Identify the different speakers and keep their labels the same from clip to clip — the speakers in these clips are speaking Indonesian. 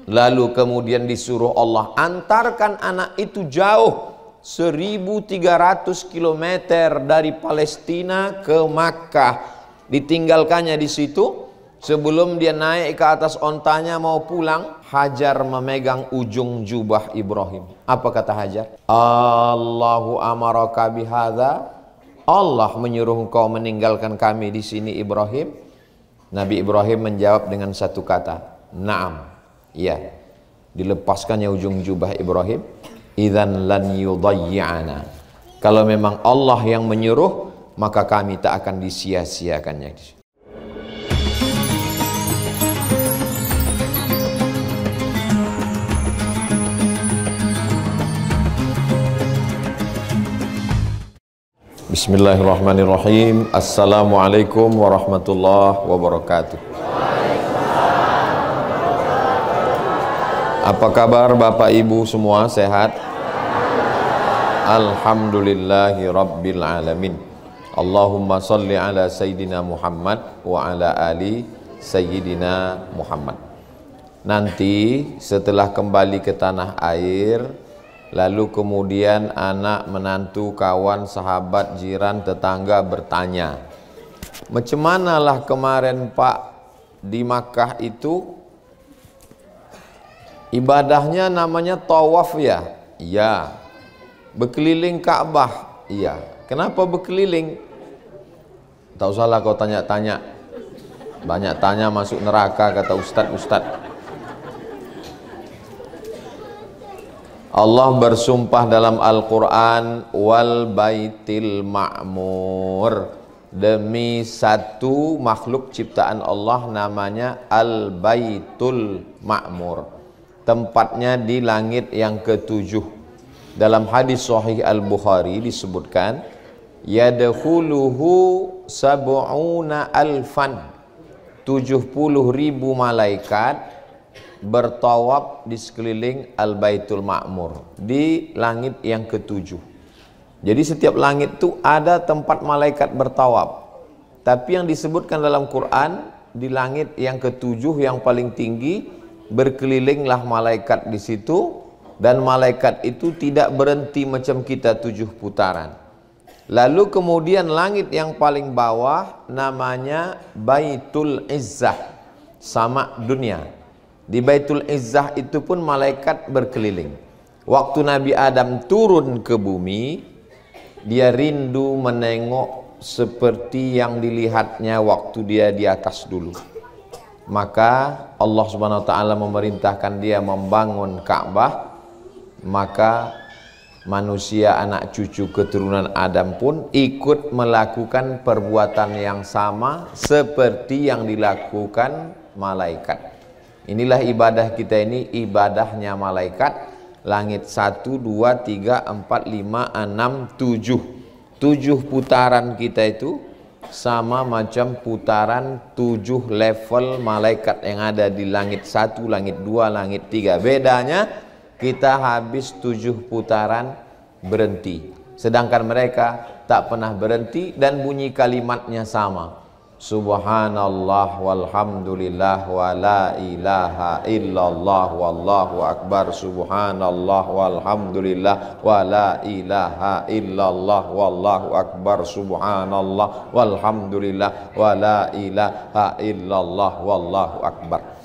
Speaker 1: Lalu kemudian disuruh Allah antarkan anak itu jauh 1.300 km dari Palestina ke Makkah. Ditinggalkannya di situ. Sebelum dia naik ke atas ontanya mau pulang, Hajar memegang ujung jubah Ibrahim. Apa kata Hajar? Allahu amaraka bihadza. Allah menyuruh engkau meninggalkan kami di sini Ibrahim. Nabi Ibrahim menjawab dengan satu kata, Naam. Ya. Dilepaskannya ujung jubah Ibrahim. Idzan lan yudayyi'ana. Kalau memang Allah yang menyuruh, maka kami tak akan disia-siakannya. Bismillahirrahmanirrahim. Assalamualaikum warahmatullahi wabarakatuh. Apa kabar Bapak Ibu semua, sehat? Alhamdulillahi Rabbil Alamin. Allahumma salli ala Sayyidina Muhammad wa ala ali Sayyidina Muhammad. Nanti setelah kembali ke tanah air, lalu kemudian anak, menantu, kawan, sahabat, jiran, tetangga bertanya, macam manalah kemarin Pak di Makkah itu ibadahnya namanya tawaf ya? Iya. Berkeliling Ka'bah? Iya. Kenapa berkeliling? Tak usahlah kau tanya-tanya. Banyak tanya masuk neraka, kata ustaz-ustaz. Allah bersumpah dalam Al-Quran, wal baitil ma'mur, demi satu makhluk ciptaan Allah namanya Al-Baitul Ma'mur, tempatnya di langit yang ketujuh. Dalam hadis Sahih Al-Bukhari disebutkan, yadkhuluhu sab'una alfan, 70.000 malaikat bertawaf di sekeliling Al-Baitul Ma'mur, di langit yang ketujuh. Jadi setiap langit itu ada tempat malaikat bertawaf. Tapi yang disebutkan dalam Quran, di langit yang ketujuh yang paling tinggi, berkelilinglah malaikat di situ, dan malaikat itu tidak berhenti macam kita 7 putaran. Lalu kemudian langit yang paling bawah namanya Baitul Izzah, sama dunia. Di Baitul Izzah itu pun malaikat berkeliling. Waktu Nabi Adam turun ke bumi, dia rindu menengok seperti yang dilihatnya waktu dia di atas dulu. Maka Allah Subhanahu wa taala memerintahkan dia membangun Ka'bah. Maka manusia, anak cucu keturunan Adam pun ikut melakukan perbuatan yang sama seperti yang dilakukan malaikat. Inilah ibadah kita ini, ibadahnya malaikat. Langit 1, 2, 3, 4, 5, 6, 7. 7 putaran kita itu sama macam putaran 7 level malaikat yang ada di langit 1, langit 2, langit 3. Bedanya kita habis 7 putaran berhenti. Sedangkan mereka tak pernah berhenti dan bunyi kalimatnya sama. Subhanallah walhamdulillah wa la ilaha illallah wallahu akbar. Subhanallah walhamdulillah wa la ilaha illallah wallahu akbar. Subhanallah walhamdulillah wa la ilaha illallah wallahu akbar.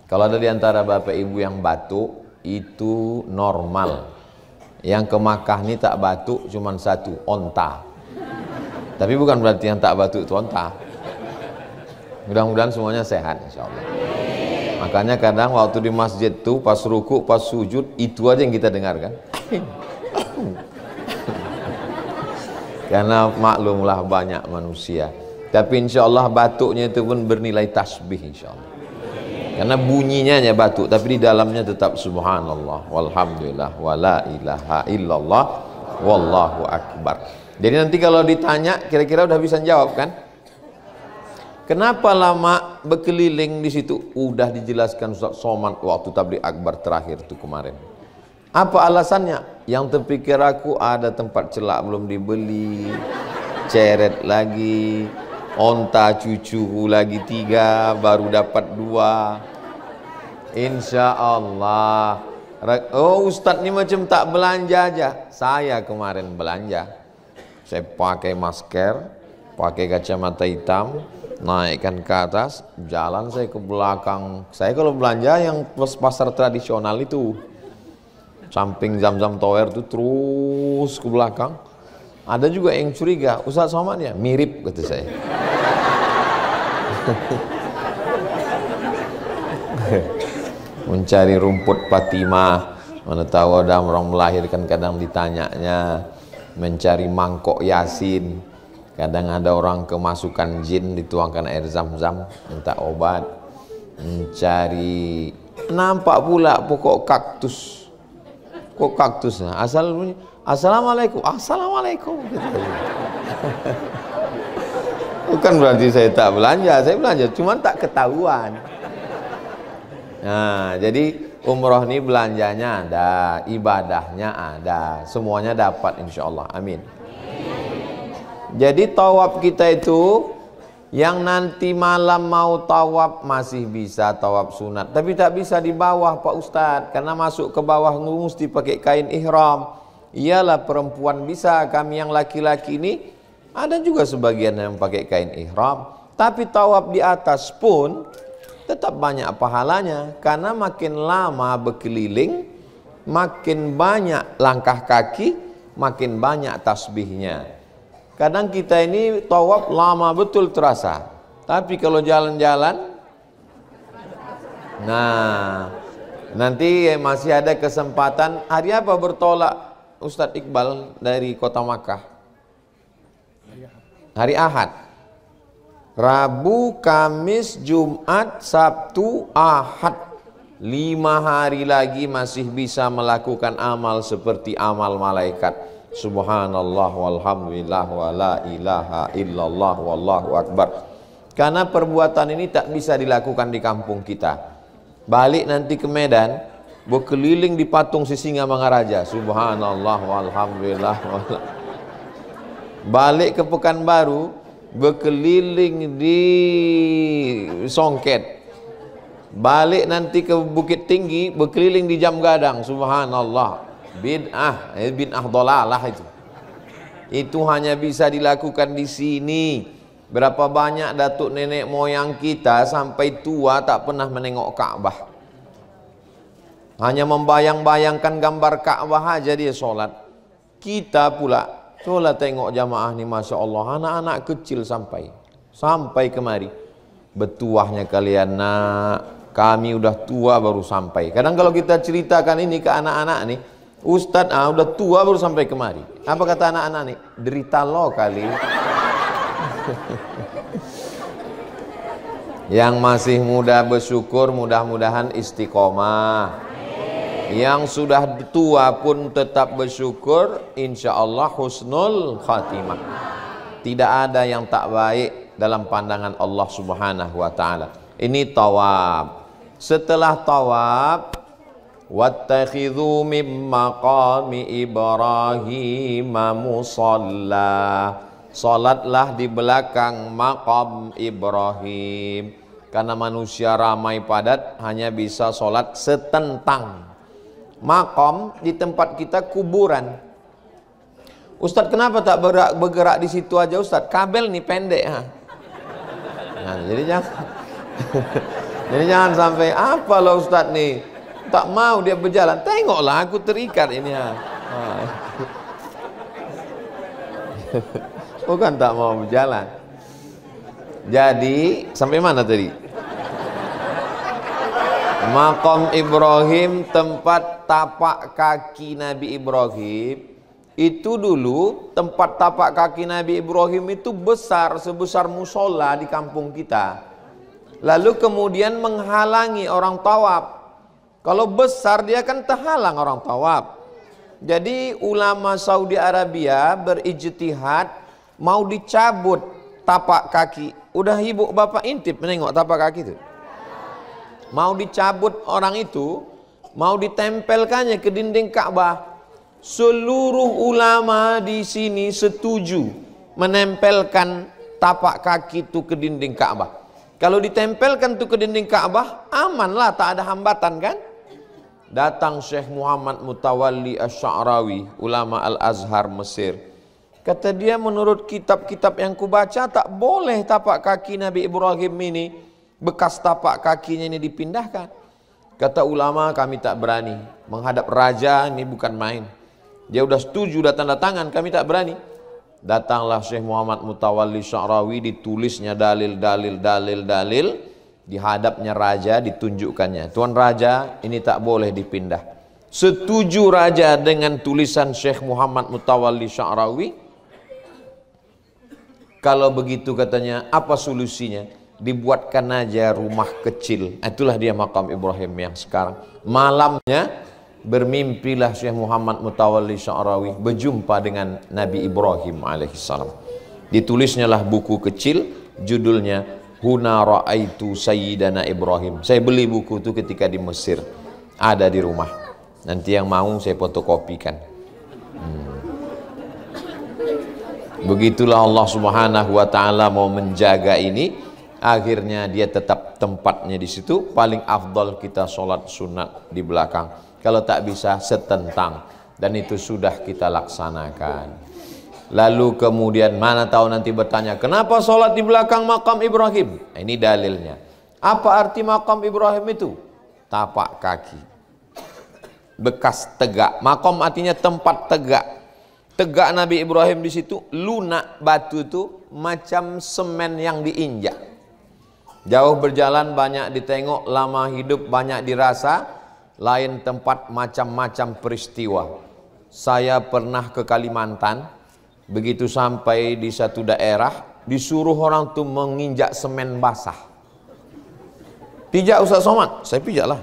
Speaker 1: Kalau ada di antara Bapak Ibu yang batuk, itu normal. Yang ke Makkah ini tak batuk cuma satu, onta. Tapi bukan berarti yang tak batuk itu onta. Mudah-mudahan semuanya sehat insyaallah. Makanya kadang waktu di masjid tuh pas ruku, pas sujud, itu aja yang kita dengarkan. Karena maklumlah banyak manusia. Tapi insyaallah batuknya itu pun bernilai tasbih insyaallah. Karena bunyinya hanya batuk, tapi di dalamnya tetap subhanallah walhamdulillah wala ilaha illallah wallahu akbar. Jadi nanti kalau ditanya, kira-kira udah bisa jawab kan? Kenapa lama berkeliling di situ? Udah dijelaskan Ustaz Somad waktu tabligh akbar terakhir itu kemarin. Apa alasannya? Yang terpikir aku ada tempat celak belum dibeli, ceret lagi, onta cucuku lagi 3, baru dapat 2. Insya Allah. Oh, Ustadz ini macam tak belanja aja. Saya kemarin belanja. Saya pakai masker, pakai kacamata hitam, naikkan ke atas, jalan saya ke belakang. Saya kalau belanja yang pasar tradisional itu, samping Zam-Zam Tower itu terus ke belakang. Ada juga yang curiga, Ustadz Somad ya? Mirip, kata saya. Mencari rumput Fatimah, mana tahu ada orang melahirkan, kadang ditanyanya. Mencari mangkok Yasin, kadang ada orang kemasukan jin, dituangkan air Zam-Zam minta obat. Mencari, nampak pula pokok kaktus. Kok kaktus? Asal bunyi Assalamualaikum, Assalamualaikum gitu. Bukan berarti saya tak belanja, saya belanja, cuma tak ketahuan. Nah, jadi umroh ini belanjanya ada, ibadahnya ada, semuanya dapat insya Allah, amin. Jadi tawaf kita itu, yang nanti malam mau tawaf masih bisa tawaf sunat, tapi tak bisa di bawah Pak Ustadz, karena masuk ke bawah mesti pakai kain ihram. Iyalah perempuan bisa, kami yang laki-laki ini ada juga sebagian yang pakai kain ihram, tapi tawaf di atas pun tetap banyak pahalanya, karena makin lama berkeliling, makin banyak langkah kaki, makin banyak tasbihnya. Kadang kita ini tawaf lama betul terasa, tapi kalau jalan-jalan, nah nanti masih ada kesempatan. Hari apa bertolak Ustadz Iqbal dari kota Makkah? Hari Ahad. Rabu, Kamis, Jumat, Sabtu, Ahad. 5 hari lagi masih bisa melakukan amal seperti amal malaikat. Subhanallah walhamdulillah wa la ilaha illallah wallahu akbar. Karena perbuatan ini tak bisa dilakukan di kampung kita. Balik nanti ke Medan, berkeliling di patung Sisingamangaraja. Subhanallah walhamdulillah. Balik ke Pekanbaru, berkeliling di Songket. Balik nanti ke Bukit Tinggi, berkeliling di Jam Gadang. Subhanallah. Bid'ah dolalah itu. Itu hanya bisa dilakukan di sini. Berapa banyak datuk nenek moyang kita sampai tua tak pernah menengok Ka'bah. Hanya membayang-bayangkan gambar Ka'bah aja dia sholat. Kita pula, coba tengok jamaah ni, Masya Allah, anak-anak kecil sampai kemari. Betuahnya kalian nak, kami udah tua baru sampai. Kadang kalau kita ceritakan ini ke anak-anak nih, Ustadz udah tua baru sampai kemari. Apa kata anak-anak nih? Derita lo kali. Yang masih muda bersyukur, mudah-mudahan istiqomah. Yang sudah tua pun tetap bersyukur, insya Allah husnul khatimah. Tidak ada yang tak baik dalam pandangan Allah Subhanahu wa ta'ala. Ini tawaf. Setelah tawaf, wattakhidhu min maqami Ibrahim musalla. Salatlah di belakang maqam Ibrahim. Karena manusia ramai padat, hanya bisa salat setentang. Maqam di tempat kita kuburan. Ustadz kenapa tak bergerak di situ aja Ustadz? Kabel nih pendek ha. Nah, jadi jangan sampai apa loh Ustadz nih tak mau dia berjalan. Tengoklah aku terikat ini ha. Bukan tak mau berjalan. Jadi sampai mana tadi? Maqam Ibrahim, tempat tapak kaki Nabi Ibrahim. Itu dulu tempat tapak kaki Nabi Ibrahim itu besar, sebesar musola di kampung kita. Lalu kemudian menghalangi orang tawaf. Kalau besar dia kan terhalang orang tawaf. Jadi ulama Saudi Arabia berijtihad mau dicabut tapak kaki. Udah ibu bapak intip menengok tapak kaki itu. Mau dicabut orang itu, mau ditempelkannya ke dinding Ka'bah. Seluruh ulama di sini setuju menempelkan tapak kaki itu ke dinding Ka'bah. Kalau ditempelkan tuh ke dinding Ka'bah, amanlah, tak ada hambatan kan? Datang Syekh Muhammad Mutawalli Asy-Sya'rawi, ulama Al-Azhar Mesir. Kata dia, menurut kitab-kitab yang kubaca, tak boleh tapak kaki Nabi Ibrahim ini, bekas tapak kakinya ini dipindahkan. Kata ulama, kami tak berani. Menghadap raja ini bukan main. Dia udah setuju, udah tanda tangan, kami tak berani. Datanglah Syekh Muhammad Mutawalli Sya'rawi, ditulisnya dalil. Di hadapnya raja ditunjukkannya, Tuan Raja, ini tak boleh dipindah. Setuju raja dengan tulisan Syekh Muhammad Mutawalli Sya'rawi? Kalau begitu katanya, apa solusinya? Dibuatkan aja rumah kecil. Itulah dia makam Ibrahim yang sekarang. Malamnya bermimpilah Syekh Muhammad Mutawalli Sya'rawi berjumpa dengan Nabi Ibrahim alaihissalam. Ditulisnya lah buku kecil, judulnya Huna Ra'aitu Sayyidana Ibrahim. Saya beli buku itu ketika di Mesir, ada di rumah. Nanti yang mau saya fotokopikan. Begitulah Allah Subhanahu wa taala mau menjaga ini, akhirnya dia tetap tempatnya di situ. Paling afdal kita sholat sunat di belakang. Kalau tak bisa setentang, dan itu sudah kita laksanakan. Lalu kemudian mana tahu nanti bertanya, kenapa sholat di belakang makam Ibrahim? Ini dalilnya. Apa arti makam Ibrahim itu? Tapak kaki, bekas tegak. Makam artinya tempat tegak. Tegak Nabi Ibrahim di situ. Lunak batu itu macam semen yang diinjak. Jauh berjalan banyak ditengok, lama hidup banyak dirasa. Lain tempat macam-macam peristiwa. Saya pernah ke Kalimantan. Begitu sampai di satu daerah, disuruh orang tuh menginjak semen basah. Pijak Ustaz Somad, saya pijak lah.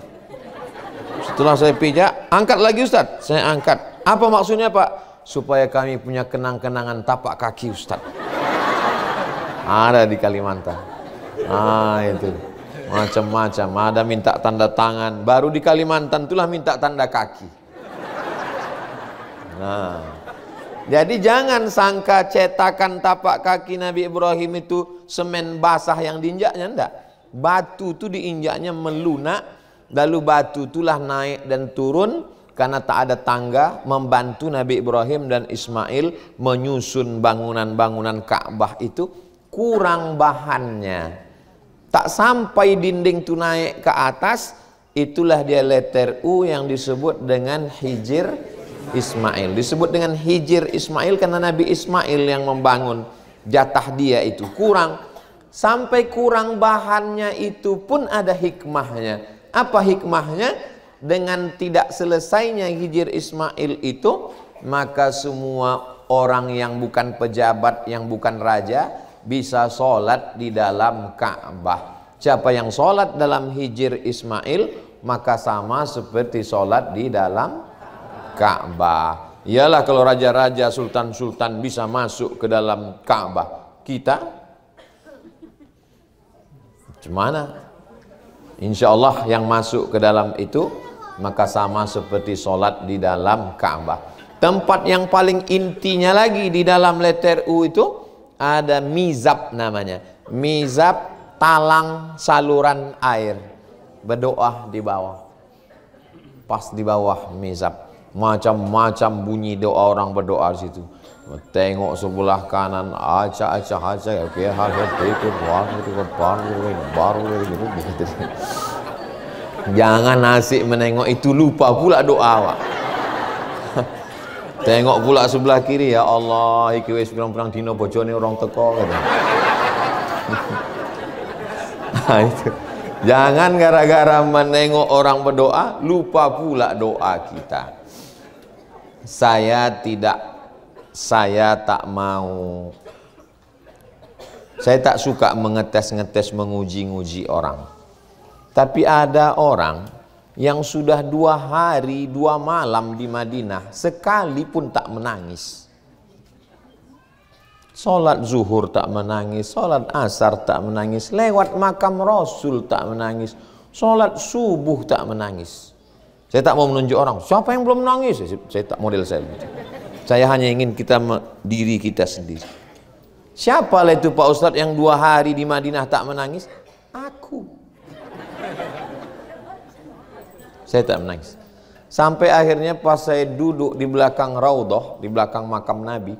Speaker 1: Setelah saya pijak, angkat lagi Ustaz, saya angkat. Apa maksudnya Pak? Supaya kami punya kenang-kenangan tapak kaki Ustaz. Ada di Kalimantan. Itu macam-macam. Ada minta tanda tangan. Baru di Kalimantan itulah minta tanda kaki. Jadi jangan sangka cetakan tapak kaki Nabi Ibrahim itu semen basah yang diinjaknya, enggak. Batu itu diinjaknya melunak, lalu batu itulah naik dan turun karena tak ada tangga, membantu Nabi Ibrahim dan Ismail menyusun bangunan-bangunan Ka'bah itu. Kurang bahannya, tak sampai dinding itu naik ke atas. Itulah dia letter U yang disebut dengan Hijr Ismail. Disebut dengan Hijr Ismail karena Nabi Ismail yang membangun, jatah dia itu kurang. Sampai kurang bahannya itu pun ada hikmahnya. Apa hikmahnya? Dengan tidak selesainya Hijr Ismail itu, maka semua orang yang bukan pejabat, yang bukan raja, bisa sholat di dalam Ka'bah. Siapa yang sholat dalam Hijr Ismail, maka sama seperti sholat di dalam Ka'bah. Iyalah kalau raja-raja, sultan-sultan bisa masuk ke dalam Ka'bah, kita gimana? Insya Allah yang masuk ke dalam itu maka sama seperti sholat di dalam Ka'bah. Tempat yang paling intinya lagi di dalam letter U itu ada mizab namanya. Mizab, talang saluran air. Berdoa di bawah. Pas di bawah mizab. Macam-macam bunyi doa orang berdoa di situ. Tengok sebelah kanan, jangan asik menengok itu, lupa pula doa. Tengok pula sebelah kiri, ya Allah, iki wis pirang-pirang dino bojone orang teko gitu. Itu. Jangan gara-gara menengok orang berdoa lupa pula doa kita. Saya tak mau. Saya tak suka mengetes-ngetes, menguji-nguji orang. Tapi ada orang yang sudah 2 hari 2 malam di Madinah, sekalipun tak menangis. Sholat zuhur tak menangis, sholat asar tak menangis, lewat makam Rasul tak menangis, sholat subuh tak menangis. Saya tak mau menunjuk orang, siapa yang belum menangis? Saya tak model saya. Saya hanya ingin diri kita sendiri. Siapalah itu Pak Ustadz yang 2 hari di Madinah tak menangis? Saya tak menangis. Sampai akhirnya pas saya duduk di belakang raudhah, di belakang makam Nabi,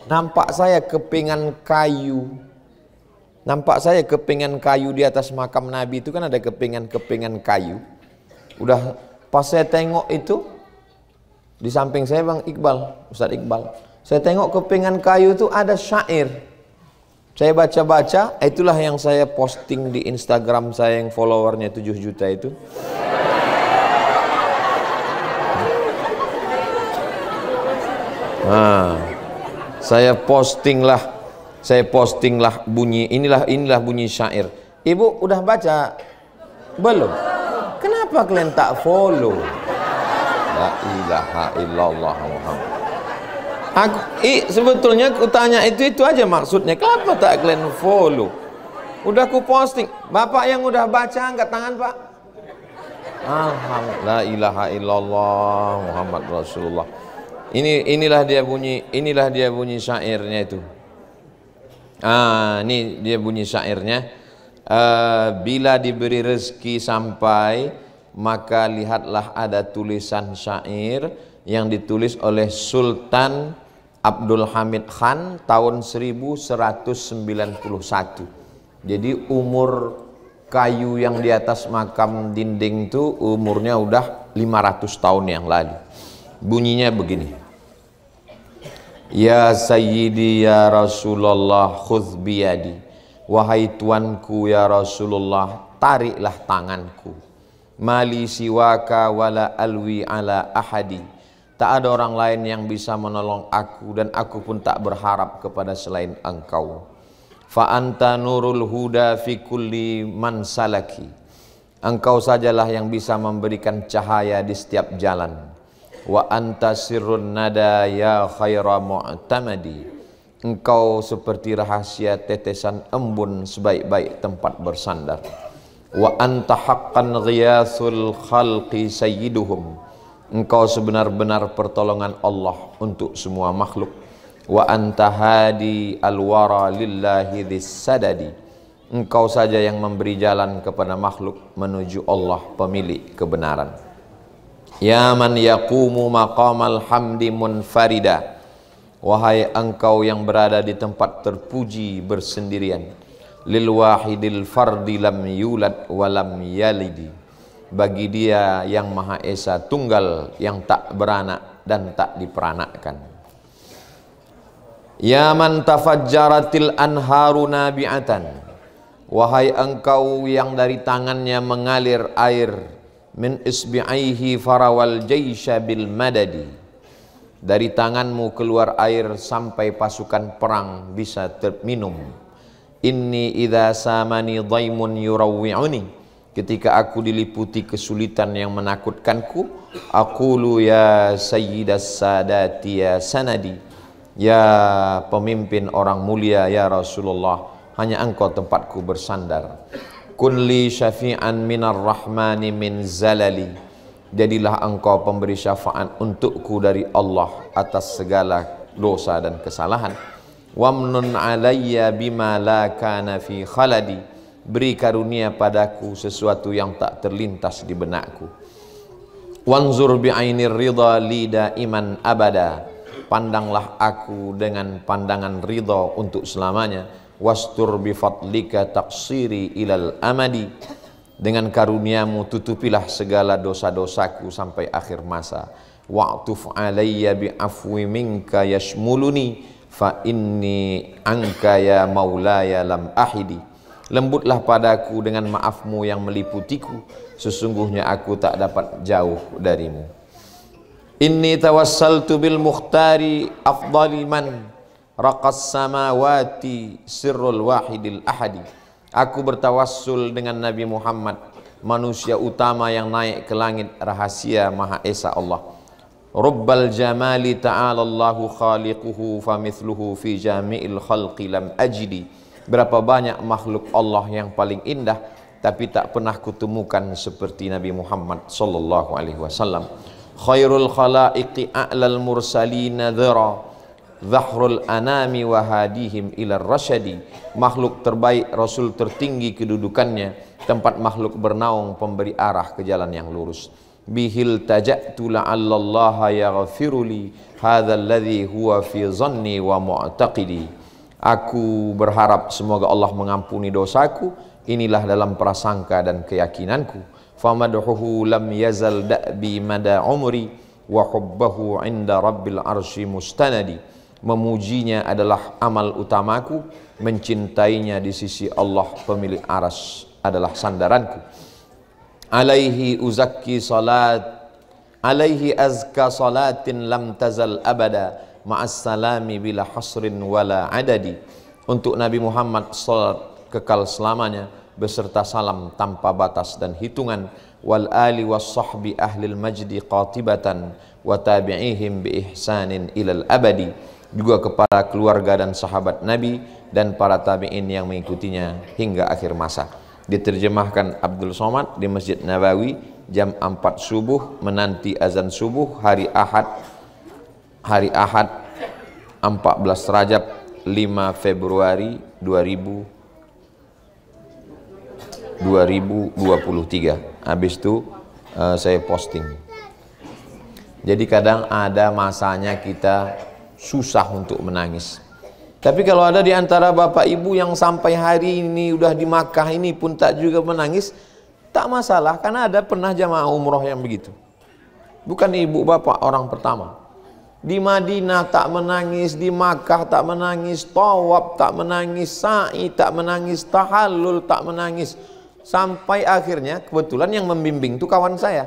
Speaker 1: nampak saya kepingan kayu. Nampak saya kepingan kayu di atas makam Nabi itu kan ada kepingan-kepingan kayu. Udah pas saya tengok itu, di samping saya Bang Iqbal, Ustaz Iqbal. Saya tengok kepingan kayu itu ada syair. Saya baca-baca, itulah yang saya posting di Instagram saya yang followernya 7 juta itu. Nah, saya postinglah bunyi inilah bunyi syair. Ibu udah baca belum? Kenapa kalian tak follow? La ilaha illallah Muhammad. Sebetulnya aku tanya itu aja maksudnya. Kenapa tak kalian follow? Udah aku posting. Bapak yang udah baca angkat tangan, Pak. Alhamdulillah, la ilaha illallah Muhammad Rasulullah. Inilah dia bunyi syairnya itu. Ini dia bunyi syairnya. Bila diberi rezeki sampai, maka lihatlah ada tulisan syair yang ditulis oleh Sultan Abdul Hamid Khan tahun 1191. Jadi umur kayu yang di atas makam dinding itu umurnya udah 500 tahun yang lalu. Bunyinya begini. Ya Sayyidi ya Rasulullah khudh biyadi. Wahai tuanku ya Rasulullah, tariklah tanganku. Mali siwaka wala alwi ala ahadi. Tak ada orang lain yang bisa menolong aku, dan aku pun tak berharap kepada selain engkau. Fa anta nurul huda fi kulli man salaki. Engkau sajalah yang bisa memberikan cahaya di setiap jalan. Wa anta sirrun nada ya khaira mu'tamadi. Engkau seperti rahasia tetesan embun sebaik-baik tempat bersandar. Wa anta haqqan ghiyathul khalqi sayyiduhum. Engkau sebenar-benar pertolongan Allah untuk semua makhluk. Wa anta hadi alwara lillahi dhis-sadadi. Engkau saja yang memberi jalan kepada makhluk menuju Allah pemilik kebenaran. Ya man yaqumu maqamal hamdi munfarida. Wahai engkau yang berada di tempat terpuji bersendirian. Lil wahidil fardi lam yulad walam yalidi. Bagi dia yang Maha Esa tunggal, yang tak beranak dan tak diperanakkan. Ya man tafajjaratil anharu nabi'atan. Wahai engkau yang dari tangannya mengalir air. Min isbi'aihi farawal jaysha bil madadi. Dari tanganmu keluar air sampai pasukan perang bisa terminum. Inni idza samani dhaimun yurawwi'uni. Ketika aku diliputi kesulitan yang menakutkanku, aqulu ya sayyidas sadati ya sanadi. Ya pemimpin orang mulia ya Rasulullah, hanya engkau tempatku bersandar. Kunli syafi'an minar rahmani min zalali. Jadilah engkau pemberi syafaat untukku dari Allah atas segala dosa dan kesalahan. Wamnun alayya bima la kana fi khaladi. Beri karunia padaku sesuatu yang tak terlintas di benakku. Wanzur bi'ainir ridha li daiman abada. Pandanglah aku dengan pandangan ridha untuk selamanya. Wastur bifadlika taqsiri ilal amadi. Dengan karuniamu tutupilah segala dosa-dosaku sampai akhir masa. Wa'tuf alayya bi'afwi minka yashmuluni. Fa inni anka ya maulaya lam ahidi. Lembutlah padaku dengan maafmu yang meliputiku. Sesungguhnya aku tak dapat jauh darimu. Inni tawassaltu bil mukhtari afdali man raqas samawati sirrul wahidil ahadi. Aku bertawassul dengan Nabi Muhammad, manusia utama yang naik ke langit rahasia Maha Esa Allah. Rubbal jamali ta'ala Allahu khaliquhu famithluhu fi jami'il khalqi lam ajidi. Berapa banyak makhluk Allah yang paling indah, tapi tak pernah kutemukan seperti Nabi Muhammad sallallahu alaihi wasallam. Khairul khalaiqi a'lal mursalina dhira. Zahrul anami wa hadihim ila rasyadi. Makhluk terbaik, Rasul tertinggi kedudukannya, tempat makhluk bernaung, pemberi arah ke jalan yang lurus. bihil taja'tu la'allallaha yaghfiruli hadzal ladzi huwa fi dhanni wa mu'taqidi. Aku berharap semoga Allah mengampuni dosaku, inilah dalam prasangka dan keyakinanku. Famadhuhu lam yazal da'bi mada umri wa hubbahu 'inda rabbil arsy mustanadi. Memujinya adalah amal utamaku, mencintainya di sisi Allah pemilik aras adalah sandaranku. Alaihi uzakki salat, alaihi azka salatin lam tazal abada ma'as salami bila hasrin wala adadi. Untuk Nabi Muhammad salat kekal selamanya beserta salam tanpa batas dan hitungan. Wal ali was sahbi ahlil majdi qatibatan wa tabi'ihim bi ihsanin ilal abadi. Juga kepada keluarga dan sahabat Nabi dan para tabi'in yang mengikutinya hingga akhir masa. Diterjemahkan Abdul Somad di Masjid Nabawi jam 4 subuh menanti azan subuh hari Ahad 14 Rajab 5 Februari 2023. Habis itu saya posting. Jadi kadang ada masanya kita susah untuk menangis. Tapi kalau ada di antara bapak ibu yang sampai hari ini udah di Makkah ini pun tak juga menangis, tak masalah, karena ada pernah jamaah umroh yang begitu. Bukan ibu bapak orang pertama. Di Madinah tak menangis, di Makkah tak menangis, tawaf tak menangis, sa'i tak menangis, tahallul tak menangis. Sampai akhirnya kebetulan yang membimbing itu kawan saya.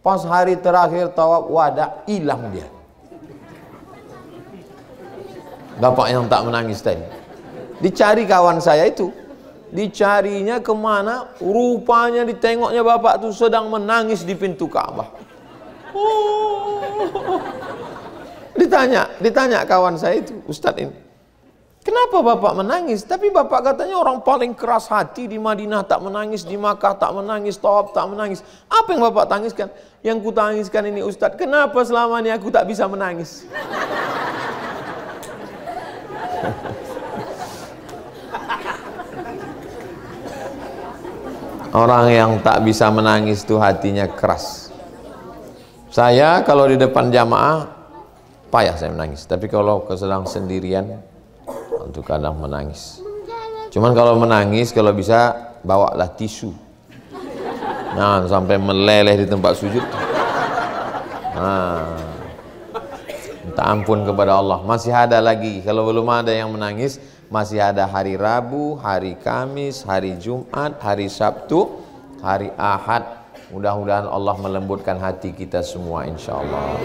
Speaker 1: Pas hari terakhir tawaf wada, hilang dia. Bapak yang tak menangis tadi. Dicari kawan saya itu. Dicarinya kemana? Rupanya ditengoknya bapak itu sedang menangis di pintu Ka'bah. Ditanya kawan saya itu, Ustadz ini, kenapa bapak menangis? Tapi bapak katanya orang paling keras hati di Madinah tak menangis, di Makkah tak menangis, Tawaf tak menangis. Apa yang bapak tangiskan? Yang ku tangiskan ini Ustadz, kenapa selama ini aku tak bisa menangis? Orang yang tak bisa menangis itu hatinya keras. Saya kalau di depan jamaah payah saya menangis, tapi kalau sedang sendirian untuk kadang menangis. Cuman kalau menangis kalau bisa bawalah tisu. Nah, sampai meleleh di tempat sujud. Nah, minta ampun kepada Allah. Masih ada lagi, kalau belum ada yang menangis, masih ada hari Rabu, hari Kamis, hari Jumat, hari Sabtu, hari Ahad. Mudah-mudahan Allah melembutkan hati kita semua insyaallah.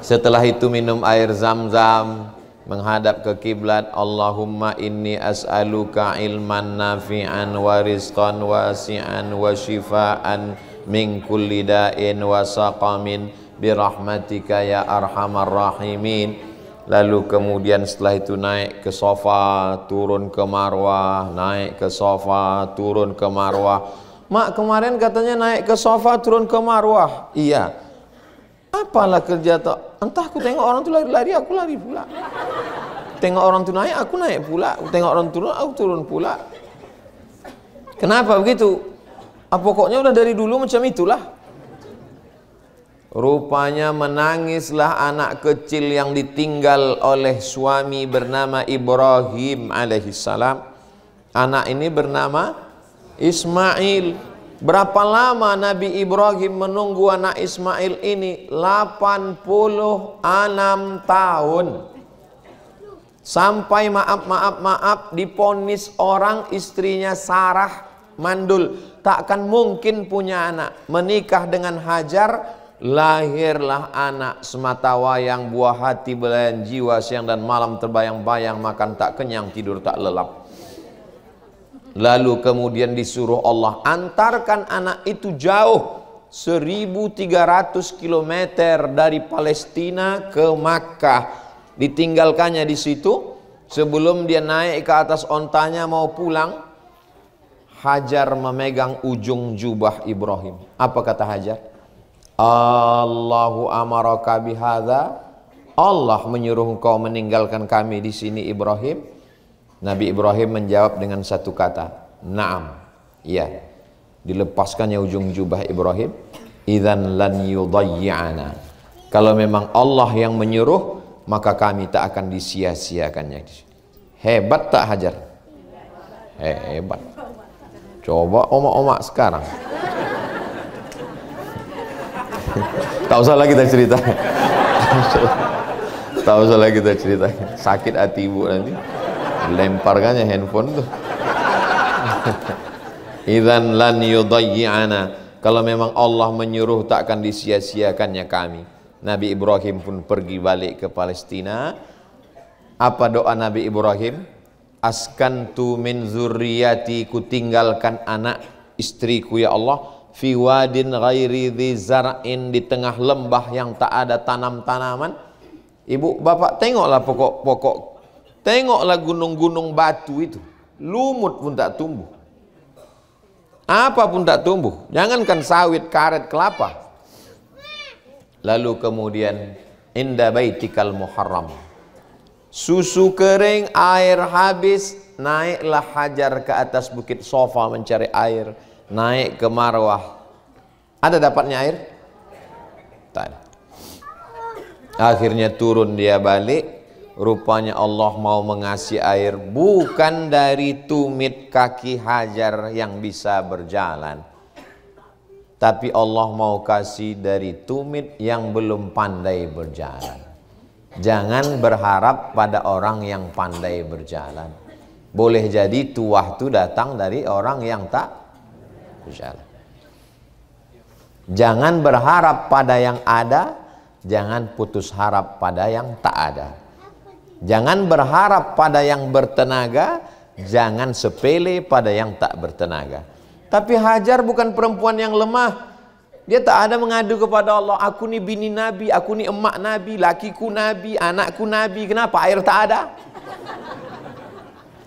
Speaker 1: Setelah itu minum air Zam-Zam, menghadap ke kiblat. Allahumma inni as'aluka ilman nafi'an wa rizqan wasi'an wa shifaan min kulli da'in wa saqamin birahmatika ya arhamar rahimin. Lalu kemudian setelah itu naik ke Safa, turun ke Marwah, naik ke Safa, turun ke Marwah. Mak, kemarin katanya naik ke Safa, turun ke Marwah. Iya. Apalah kerja tak? Entah, aku tengok orang tu lari-lari, aku lari pula. Tengok orang tu naik, aku naik pula. Tengok orang turun, aku turun pula. Kenapa begitu? Pokoknya udah dari dulu macam itulah. Rupanya menangislah anak kecil yang ditinggal oleh suami bernama Ibrahim alaihissalam. Anak ini bernama Ismail. Berapa lama Nabi Ibrahim menunggu anak Ismail ini? 86 tahun. Sampai maaf diponis orang istrinya Sarah mandul, takkan mungkin punya anak. Menikah dengan Hajar, lahirlah anak semata wayang, buah hati belayan jiwa, siang dan malam terbayang-bayang, makan tak kenyang, tidur tak lelap. Lalu kemudian disuruh Allah antarkan anak itu jauh 1300 km dari Palestina ke Makkah. Ditinggalkannya di situ. Sebelum dia naik ke atas ontanya mau pulang, Hajar memegang ujung jubah Ibrahim. Apa kata Hajar? Allahu amaraka bihadza. Allah menyuruh engkau meninggalkan kami di sini Ibrahim. Nabi Ibrahim menjawab dengan satu kata, na'am, ya. dilepaskannya ujung jubah Ibrahim, idzan lan yudayyi'ana. Kalau memang Allah yang menyuruh, maka kami tak akan disia-siakannya. Hebat tak Hajar? Hebat. Coba omak-omak sekarang. Tak usah lagi kita cerita. Tak usah lagi kita cerita. Sakit hati ibu nanti. Lemparkannya handphone tuh. Idzan lan yudayyi'ana. Kalau memang Allah menyuruh, tak akan disia-siakannya kami. Nabi Ibrahim pun pergi balik ke Palestina. Apa doa Nabi Ibrahim? Askantu min zurriyati, ku tinggalkan anak istriku ya Allah, fi wadin ghairi dzi zar'in, di tengah lembah yang tak ada tanam-tanaman. Ibu bapak tengoklah pokok-pokok, tengoklah gunung-gunung batu itu, lumut pun tak tumbuh, apa pun tak tumbuh, jangankan sawit, karet, kelapa. Lalu kemudian inda baitikal muharram, susu kering, air habis, naiklah Hajar ke atas bukit Sofa mencari air, naik ke Marwah. Ada dapatnya air? Tak ada. Akhirnya turun dia balik, rupanya Allah mau mengasih air bukan dari tumit kaki Hajar yang bisa berjalan, tapi Allah mau kasih dari tumit yang belum pandai berjalan. Jangan berharap pada orang yang pandai berjalan. Boleh jadi tuah itu datang dari orang yang tak berjalan. Jangan berharap pada yang ada, jangan putus harap pada yang tak ada. Jangan berharap pada yang bertenaga, jangan sepele pada yang tak bertenaga. Tapi Hajar bukan perempuan yang lemah. Dia tak ada mengadu kepada Allah, aku ni bini Nabi, aku ni emak Nabi, lakiku Nabi, anakku Nabi, kenapa air tak ada?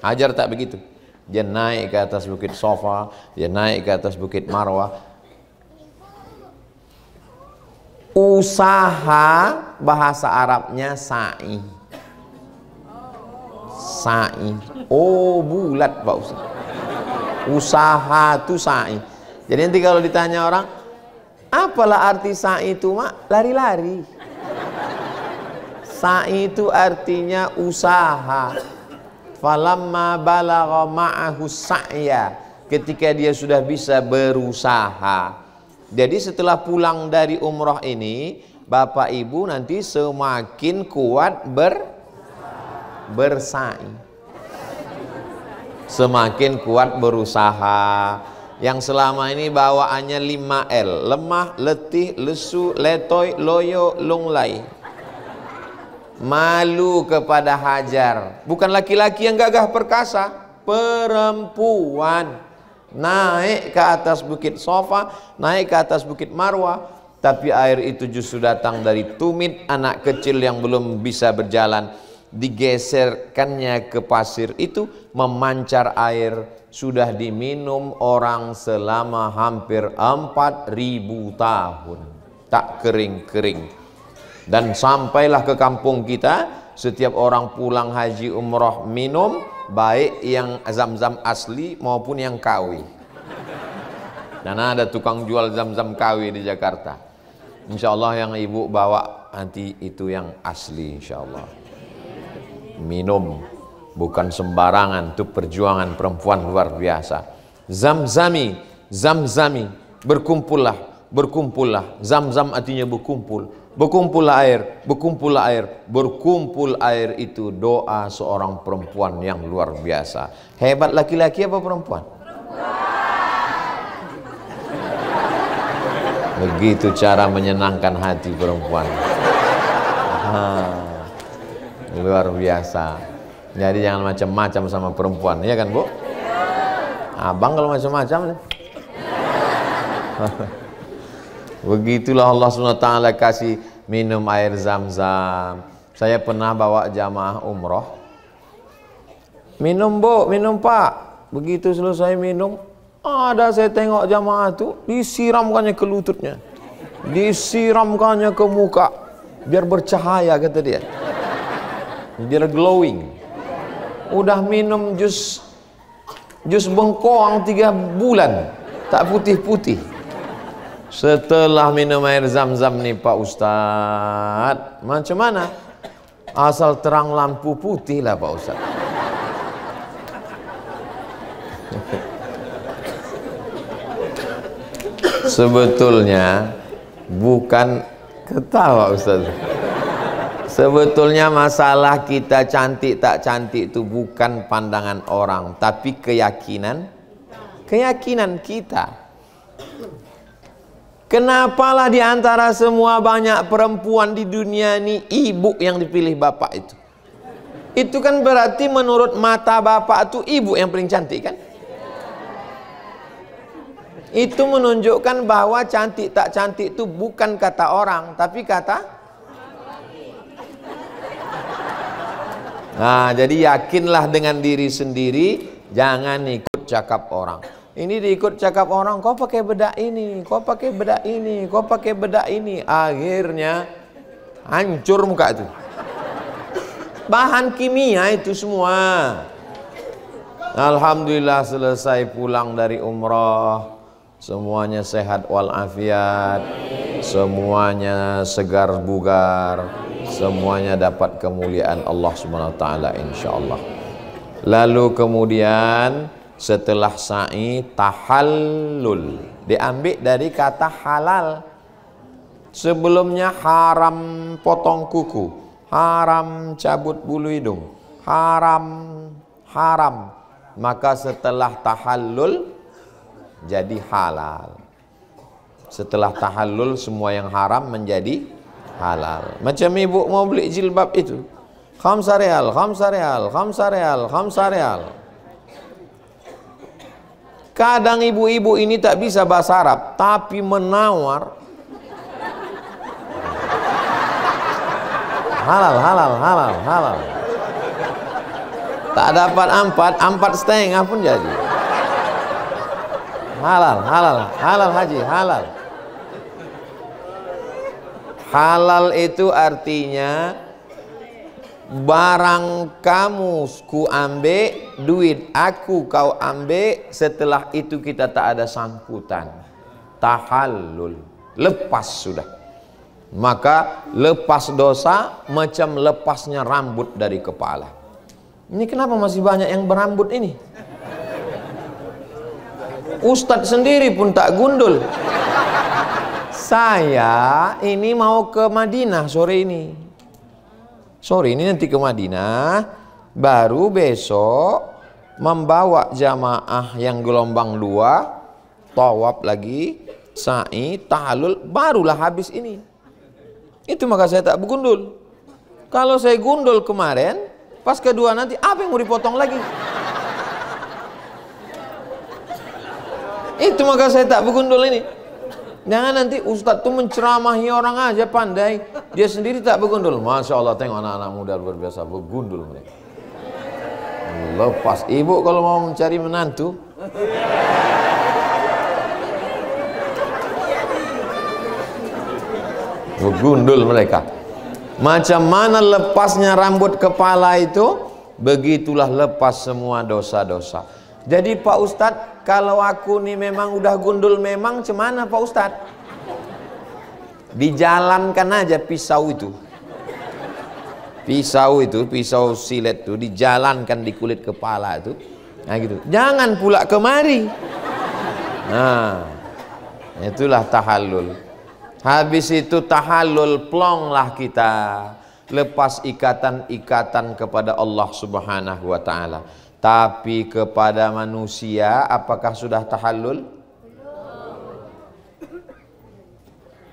Speaker 1: Hajar tak begitu. Dia naik ke atas bukit Sofa, dia naik ke atas bukit Marwah. Usaha bahasa Arabnya sa'i. Sa'i. Oh, bulat Pak Ustaz. Usaha itu sa'i. Jadi nanti kalau ditanya orang, apalah arti sa'i itu mak? Lari-lari. Sa'i itu artinya usaha. Falamma balagha ma'ahu sa'ya, ketika dia sudah bisa berusaha. Jadi setelah pulang dari umrah ini, bapak ibu nanti semakin kuat bersa'i, semakin kuat berusaha. Yang selama ini bawaannya 5L, lemah, letih, lesu, letoy, loyo, lunglai. Malu kepada Hajar. Bukan laki-laki yang gagah perkasa, perempuan. Naik ke atas bukit Sofa, naik ke atas bukit Marwah, tapi air itu justru datang dari tumit anak kecil yang belum bisa berjalan. Digeserkannya ke pasir itu, memancar air, sudah diminum orang selama hampir 4.000 tahun, tak kering-kering. Dan sampailah ke kampung kita, setiap orang pulang haji umrah minum, baik yang zam-zam asli maupun yang KW. Dan ada tukang jual zam-zam KW di Jakarta. Insya Allah yang ibu bawa nanti itu yang asli, insya Allah. Minum, bukan sembarangan, itu perjuangan perempuan luar biasa. Zamzami, zamzami, berkumpullah, berkumpullah. Zam-zam artinya berkumpul. Berkumpullah air, berkumpullah air. Berkumpul air itu doa seorang perempuan yang luar biasa. Hebat laki-laki apa perempuan? Begitu cara menyenangkan hati perempuan. Luar biasa. Jadi jangan macam-macam sama perempuan, ya kan Bu? Abang kalau macam-macam nih. Begitulah Allah SWT kasih minum air zam-zam. Saya pernah bawa jamaah umroh, minum Bu, minum Pak. Begitu selesai minum, ada saya tengok jamaah itu disiramkannya ke lututnya, disiramkannya ke muka, biar bercahaya kata dia, biar glowing. Udah minum jus bengkoang 3 bulan, Tak putih-putih. Setelah minum air zam-zam nih Pak Ustadz, macam mana? Asal terang lampu putih lah Pak Ustadz. Sebetulnya bukan ketawa Ustaz. Sebetulnya masalah kita cantik tak cantik itu bukan pandangan orang, tapi keyakinan kita. Kenapalah di antara semua banyak perempuan di dunia ini ibu yang dipilih bapak itu? Itu kan berarti menurut mata bapak itu ibu yang paling cantik kan? Itu menunjukkan bahwa cantik tak cantik itu bukan kata orang, tapi kata. Nah, jadi yakinlah dengan diri sendiri, jangan ikut cakap orang. Ini diikut cakap orang, kau pakai bedak ini, kau pakai bedak ini, kau pakai bedak ini. Akhirnya hancur muka itu. Bahan kimia itu semua. Alhamdulillah selesai pulang dari umrah, semuanya sehat walafiat, semuanya segar bugar, semuanya dapat kemuliaan Allah Subhanahu wa taala insyaallah. Lalu kemudian setelah sa'i tahallul, diambil dari kata halal. Sebelumnya haram potong kuku, haram cabut bulu hidung, haram. Maka setelah tahallul jadi halal. Setelah tahallul semua yang haram menjadi halal. Macam ibu mau beli jilbab itu, khamsa real. Kadang ibu-ibu ini tak bisa bahasa Arab, tapi menawar halal. Tak dapat empat setengah pun jadi. Halal haji, halal. Halal itu artinya barang kamu ku ambil, duit aku kau ambil, setelah itu kita tak ada sangkutan. Tahallul, lepas sudah. Maka lepas dosa macam lepasnya rambut dari kepala. Ini kenapa masih banyak yang berambut ini? Ustadz sendiri pun tak gundul. Saya ini mau ke Madinah sore ini. Sore ini nanti ke Madinah, baru besok membawa jamaah yang gelombang 2, tawaf lagi, sa'i, tahallul, barulah habis ini. Itu maka saya tak bergundul. Kalau saya gundul kemarin, pas kedua nanti apa yang mau dipotong lagi? Itu maka saya tak bergundul ini. Jangan nanti ustadz tuh menceramahi orang aja pandai, dia sendiri tak bergundul. Masya Allah, tengok anak-anak muda luar biasa bergundul mereka. Lepas ibu kalau mau mencari menantu, bergundul mereka. Macam mana lepasnya rambut kepala itu, begitulah lepas semua dosa-dosa. Jadi Pak Ustadz, kalau aku nih memang udah gundul memang, cemana Pak Ustadz? Dijalankan aja pisau itu. Pisau silet itu dijalankan di kulit kepala itu. Nah gitu. Jangan pula kemari. Nah, itulah tahallul. Habis itu tahallul, plonglah kita. Lepas ikatan-ikatan kepada Allah Subhanahu wa taala. Tapi kepada manusia apakah sudah tahallul?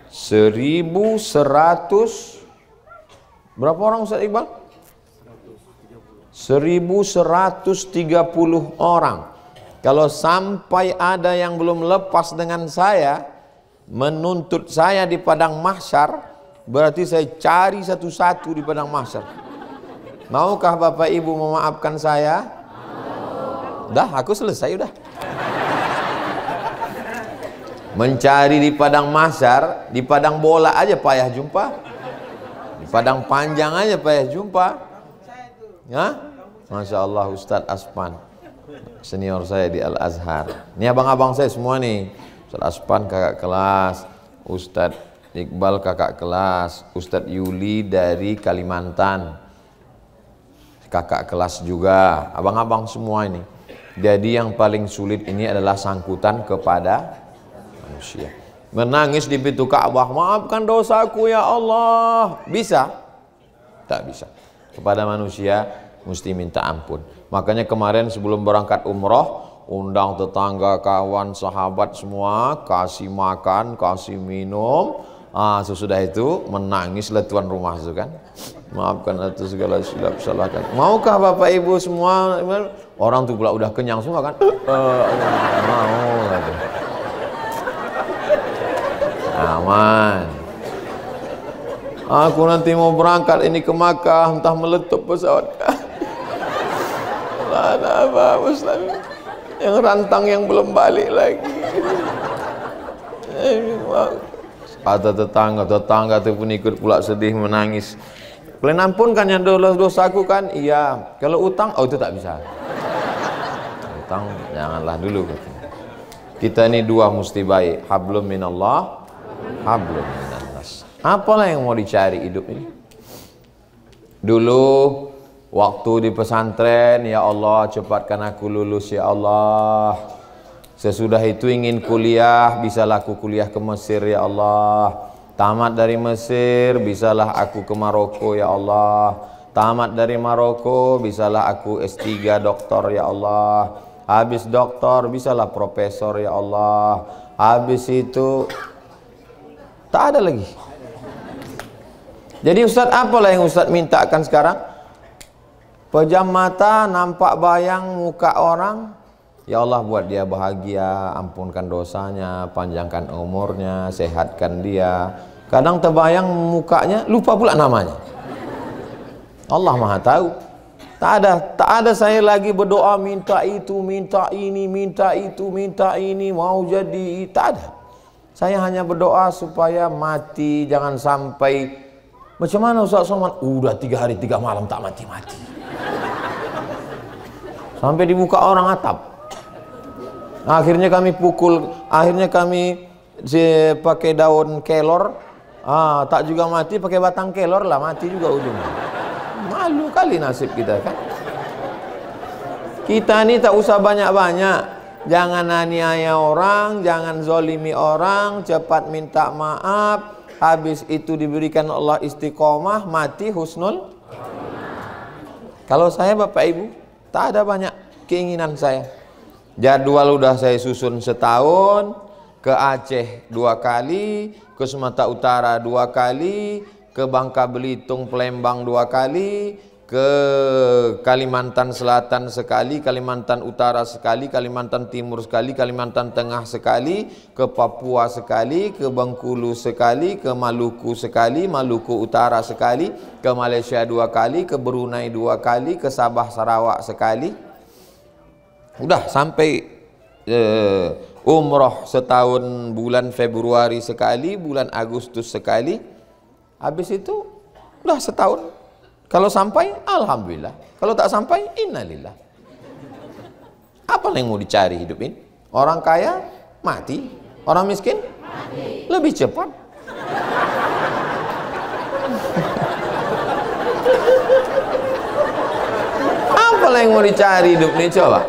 Speaker 1: 1100 berapa orang Ustaz Iqbal? 1130 orang. Kalau sampai ada yang belum lepas dengan saya, menuntut saya di padang mahsyar, berarti saya cari satu-satu di padang mahsyar. Maukah Bapak Ibu memaafkan saya? Dah, aku selesai udah. Mencari di padang mahsyar, di padang bola aja payah jumpa. Di padang panjang aja payah jumpa. Ya? Masya Allah Ustadz Asman. senior saya di Al-Azhar. Ini abang-abang saya semua nih. Ustadz Aspan kakak kelas, Ustadz Iqbal kakak kelas, Ustadz Yuli dari Kalimantan kakak kelas juga, abang-abang semua ini. Jadi yang paling sulit ini adalah sangkutan kepada manusia. Menangis di pintu Ka'bah, maafkan dosaku ya Allah, bisa? Tak bisa. Kepada manusia mesti minta ampun. Makanya kemarin sebelum berangkat umroh, undang tetangga, kawan, sahabat semua, kasih makan, kasih minum. Sesudah itu menangislah tuan rumah itu kan. Maafkan atas segala silap salahkan. Maukah Bapak Ibu semua? Orang tuh pula udah kenyang semua kan. Mau gitu. Aman. Aku nanti mau berangkat ini ke Makkah, entah meletup pesawat. Mana apa Muslim yang rantang yang belum balik lagi. Ada tetangga tu pun ikut pula sedih menangis. Kalian ampunkan yang dosaku kan? Iya. Kalau utang, oh itu tak bisa. Utang janganlah dulu. Kita ini dua mesti baik. Hablum minallah, hablum minannas. Apalah yang mau dicari hidup ini? Dulu waktu di pesantren, ya Allah cepatkan aku lulus ya Allah. Sesudah itu ingin kuliah, bisalah aku kuliah ke Mesir ya Allah. Tamat dari Mesir, bisalah aku ke Maroko ya Allah. Tamat dari Maroko, bisalah aku S3 doktor ya Allah. Habis doktor, bisalah profesor ya Allah. Habis itu tak ada lagi. Jadi Ustadz, apalah yang Ustadz mintakan sekarang? Pejam mata, nampak bayang muka orang. Ya Allah, buat dia bahagia, ampunkan dosanya, panjangkan umurnya, sehatkan dia. Kadang terbayang mukanya, lupa pula namanya. Allah Maha tahu. Tak ada saya lagi berdoa minta itu, minta ini, minta itu, minta ini, mau jadi. Tak ada. Saya hanya berdoa supaya mati, jangan sampai. Macam mana Ustaz Somad? Udah 3 hari 3 malam tak mati-mati. Sampai dibuka orang atap. Akhirnya kami pakai daun kelor. Tak juga mati, pakai batang kelor lah, mati juga ujungnya. Malu kali nasib kita kan. Kita ini tak usah banyak-banyak. Jangan aniaya orang, jangan zolimi orang, cepat minta maaf. Habis itu diberikan Allah istiqomah, mati husnul. Kalau saya Bapak Ibu, tak ada banyak keinginan saya. Jadwal udah saya susun setahun, ke Aceh 2 kali, ke Sumatera Utara 2 kali, ke Bangka Belitung, Palembang 2 kali, ke Kalimantan Selatan sekali, Kalimantan Utara sekali, Kalimantan Timur sekali, Kalimantan Tengah sekali, ke Papua sekali, ke Bengkulu sekali, ke Maluku sekali, Maluku Utara sekali, ke Malaysia 2 kali, ke Brunei 2 kali, ke Sabah Sarawak sekali. Udah sampai umroh setahun, bulan Februari sekali, bulan Agustus sekali. Habis itu udah setahun. Kalau sampai alhamdulillah, kalau tak sampai innalillah. Apa yang mau dicari hidup ini? Orang kaya mati, orang miskin mati. Lebih cepat. Apa yang mau dicari hidup ini coba?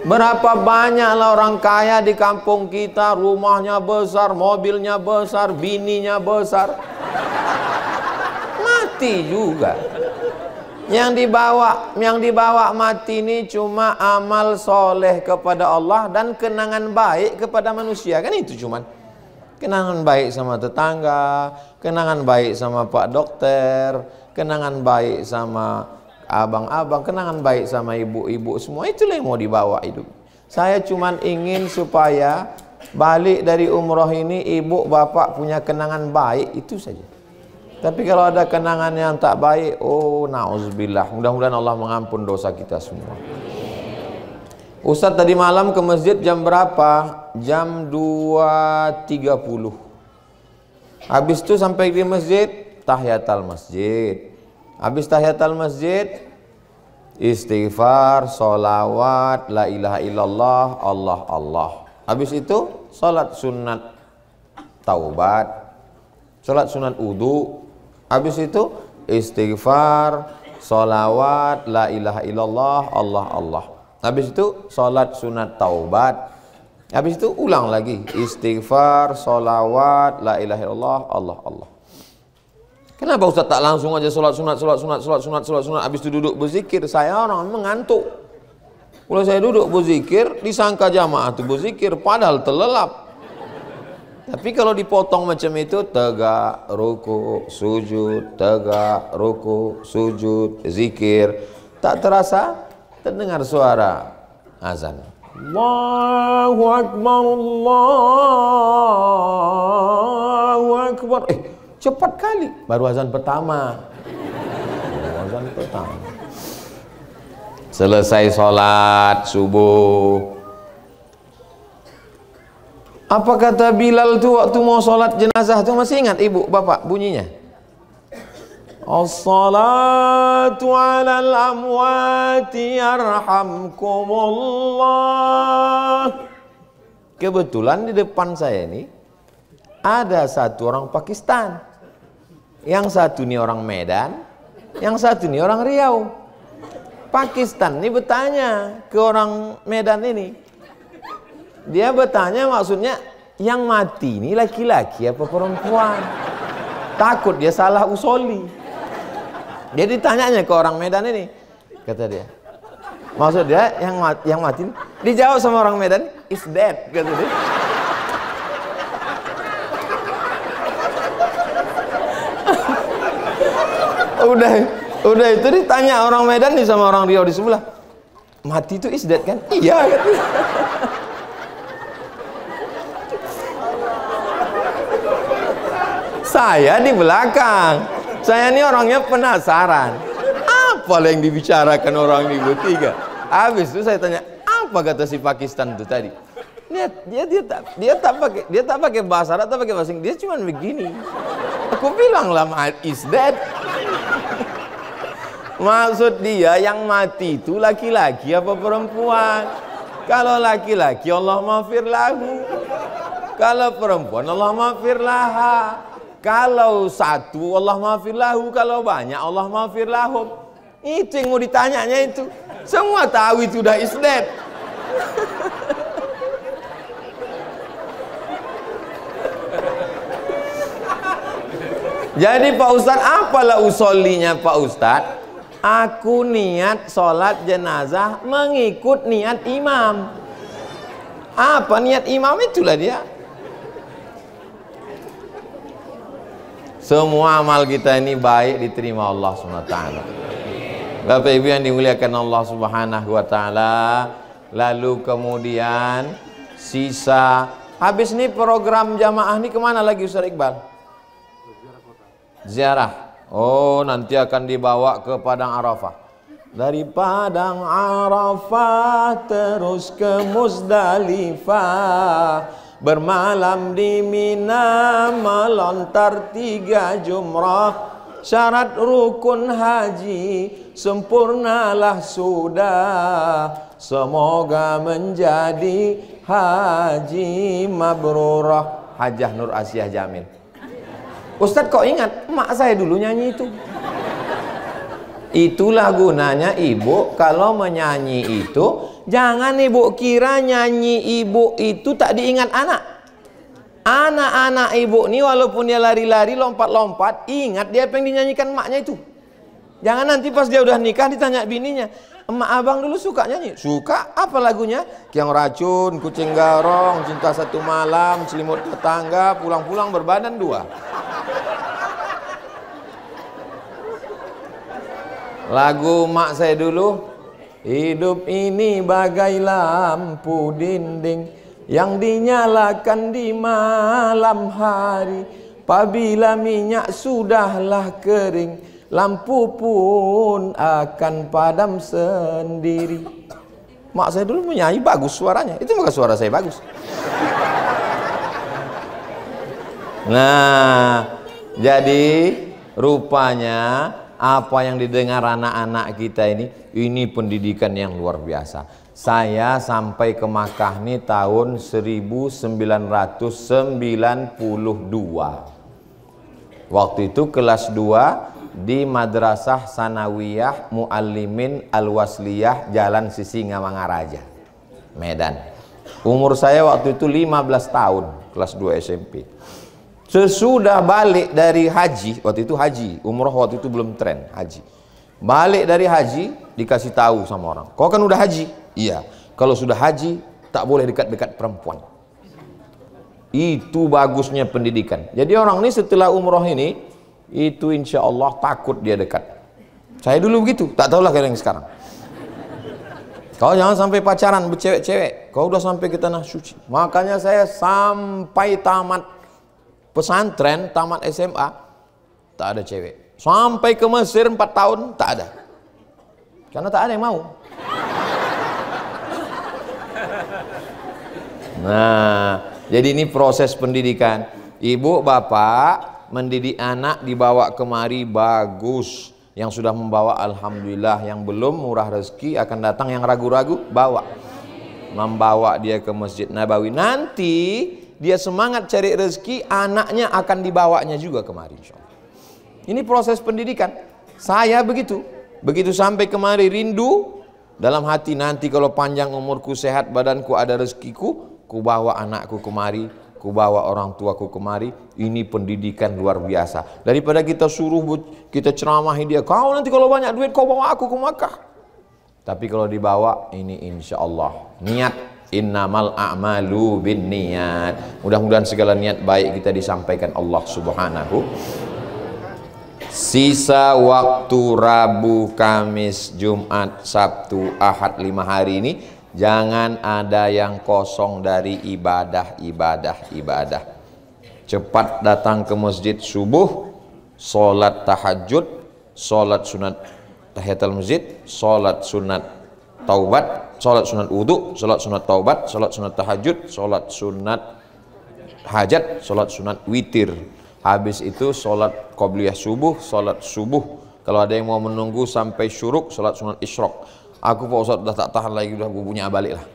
Speaker 1: Berapa banyaklah orang kaya di kampung kita, rumahnya besar, mobilnya besar, bininya besar, mati juga. Yang dibawa mati ini cuma amal soleh kepada Allah dan kenangan baik kepada manusia, kan itu cuman. Kenangan baik sama tetangga, kenangan baik sama Pak Dokter, kenangan baik sama abang-abang, kenangan baik sama ibu-ibu, semua itulah yang mau dibawa hidup. Saya cuman ingin supaya balik dari umroh ini ibu bapak punya kenangan baik, itu saja. Tapi kalau ada kenangan yang tak baik, oh na'udzubillah, mudah-mudahan Allah mengampun dosa kita semua. Ustadz tadi malam ke masjid jam berapa? Jam 2.30. Habis itu sampai di masjid, tahiyatul masjid. Habis tahiyatul masjid, istighfar, solawat, la ilaha illallah, Allah Allah. Habis itu salat sunat taubat, salat sunat wudu. Habis itu istighfar, solawat, la ilaha illallah, Allah Allah. Habis itu salat sunat taubat. Habis itu ulang lagi istighfar, solawat, la ilaha illallah, Allah Allah. Kenapa Ustaz tak langsung aja salat sunat, habis itu duduk berzikir? Saya orang mengantuk. Kalau saya duduk berzikir, disangka jamaah itu berzikir, padahal terlelap. Tapi kalau dipotong macam itu, tegak, ruku, sujud, tegak, ruku, sujud, zikir, tak terasa terdengar suara azan. Allahu Akbar, Allahu Akbar. Cepat kali, baru azan pertama. Azan pertama. Selesai sholat subuh. Apa kata Bilal tuh waktu mau sholat jenazah tuh, masih ingat ibu, bapak bunyinya? As-salatu 'alal amwati yarhamkumullah. Kebetulan di depan saya ini ada satu orang Pakistan. Yang satu ini orang Medan, yang satu ini orang Riau. Pakistan ini bertanya ke orang Medan ini. Dia bertanya maksudnya, yang mati ini laki-laki apa perempuan? Takut dia salah usoli. Dia ditanyanya ke orang Medan ini. Kata dia, maksud dia yang mati ini, dijawab sama orang Medan, is dead, kata dia. Udah itu ditanya orang Medan nih sama orang Riau di sebelah, mati itu is dead kan? Iya, katanya. Saya di belakang, saya ini orangnya penasaran, apa yang dibicarakan orang ini bertiga. Habis itu saya tanya, apa kata si Pakistan itu tadi? Lihat, dia tak pakai bahasa Arab, tak pakai bahasa Inggris, dia cuma begini. Aku bilang lah, is dead. Maksud dia yang mati itu laki-laki apa perempuan? Kalau laki-laki Allah maghfir lahu, kalau perempuan Allah maghfir laha. Kalau satu Allah maghfir lahu, kalau banyak Allah maghfir lahum. Itu yang mau ditanyanya itu. Semua tahu itu udah is dead. Jadi Pak Ustadz, apalah usollinya Pak Ustadz? Aku niat sholat jenazah mengikut niat imam. Apa niat imam? Itulah dia. Semua amal kita ini baik diterima Allah SWT. Bapak Ibu yang dimuliakan Allah Subhanahu wa taala. Lalu kemudian sisa, habis ini program jamaah ini kemana lagi Ustaz Iqbal? Ziarah. Oh, nanti akan dibawa ke Padang Arafah. Dari Padang Arafah terus ke Muzdalifah, bermalam di Mina, melontar 3 jumrah. Syarat rukun haji sempurnalah sudah, semoga menjadi haji mabrurah. Hajah Nur Asyah Jamil. Ustadz kok ingat, emak saya dulu nyanyi itu. Itulah gunanya ibu kalau menyanyi itu, jangan ibu kira nyanyi ibu itu tak diingat anak. Anak-anak ibu ini walaupun dia lari-lari, lompat-lompat, ingat dia apa yang dinyanyikan emaknya itu. Jangan nanti pas dia udah nikah ditanya bininya, emak abang dulu suka nyanyi. Suka, apa lagunya? Kiang Racun, Kucing Garong, Cinta Satu Malam, Selimut Tetangga, Pulang-pulang Berbadan 2. Lagu mak saya dulu, hidup ini bagai lampu dinding yang dinyalakan di malam hari. Apabila minyak sudahlah kering, lampu pun akan padam sendiri. Mak saya dulu menyanyi bagus suaranya. Itu maka suara saya bagus. Nah, jadi rupanya apa yang didengar anak-anak kita ini Ini pendidikan yang luar biasa. Saya sampai ke Makkah nih tahun 1992. Waktu itu kelas 2 di Madrasah Sanawiyah Muallimin Al-Wasliyah Jalan Sisingamangaraja, Medan. Umur saya waktu itu 15 tahun, kelas 2 SMP. Sesudah balik dari haji, waktu itu haji, umroh waktu itu belum tren haji. Balik dari haji, dikasih tahu sama orang, kau kan udah haji? Iya, kalau sudah haji tak boleh dekat-dekat perempuan. Itu bagusnya pendidikan. Jadi orang ini setelah umroh ini, itu insya Allah takut dia dekat. Saya dulu begitu, tak tahulah kayak yang sekarang. Kau jangan sampai pacaran bercewek-cewek, kau udah sampai ke tanah suci. Makanya saya sampai tamat pesantren, tamat SMA, tak ada cewek. Sampai ke Mesir 4 tahun, tak ada. Karena tak ada yang mau. Nah, jadi ini proses pendidikan. Ibu bapak mendidik anak dibawa kemari bagus. Yang sudah membawa alhamdulillah, yang belum murah rezeki akan datang, yang ragu-ragu bawa. Membawa dia ke Masjid Nabawi. Nanti dia semangat cari rezeki, anaknya akan dibawanya juga kemari insyaallah. Ini proses pendidikan. Saya begitu. Begitu sampai kemari rindu dalam hati, nanti kalau panjang umurku, sehat badanku, ada rezekiku, ku bawa anakku kemari, ku bawa orang tuaku kemari. Ini pendidikan luar biasa. Daripada kita suruh, kita ceramahi dia, kau nanti kalau banyak duit kau bawa aku ke Makkah. Tapi kalau dibawa, ini insya Allah niat. Innamal a'malu bin niat. Mudah-mudahan segala niat baik kita disampaikan Allah Subhanahu. Sisa waktu Rabu, Kamis, Jumat, Sabtu, Ahad 5 hari ini, jangan ada yang kosong dari ibadah. Cepat datang ke masjid subuh, sholat tahajud, sholat sunat tahiyatul masjid, sholat sunat taubat, sholat sunat wudu, sholat sunat taubat, sholat sunat tahajud, sholat sunat hajat, sholat sunat witir. Habis itu sholat qobliyah subuh, sholat subuh. Kalau ada yang mau menunggu sampai syuruk, sholat sunat isyraq. Aku Pak Ustaz udah tak tahan lagi, udah bubunya balik lah